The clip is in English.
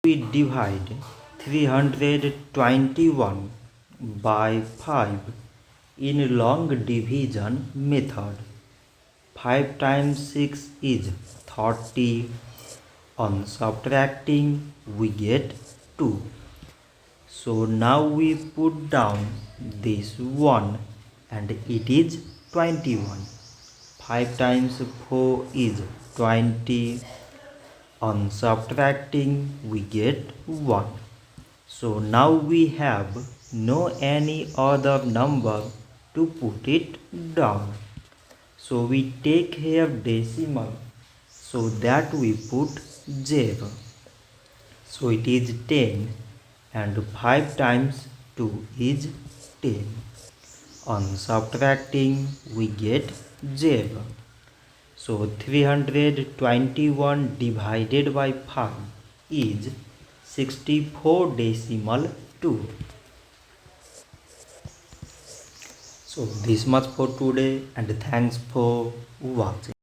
we divide 321 by 5 in long division method. 5 times 6 is 30. On subtracting we get 2. So now we put down this 1 and it is 21. 5 times 4 is 20. On subtracting we get 1. So now we have no any other number to put it down. So we take here decimal so that we put 0. So it is 10 and 5 times 2 is 10. On subtracting we get 0. So 321 divided by 5 is 64.2. So this much for today and thanks for watching.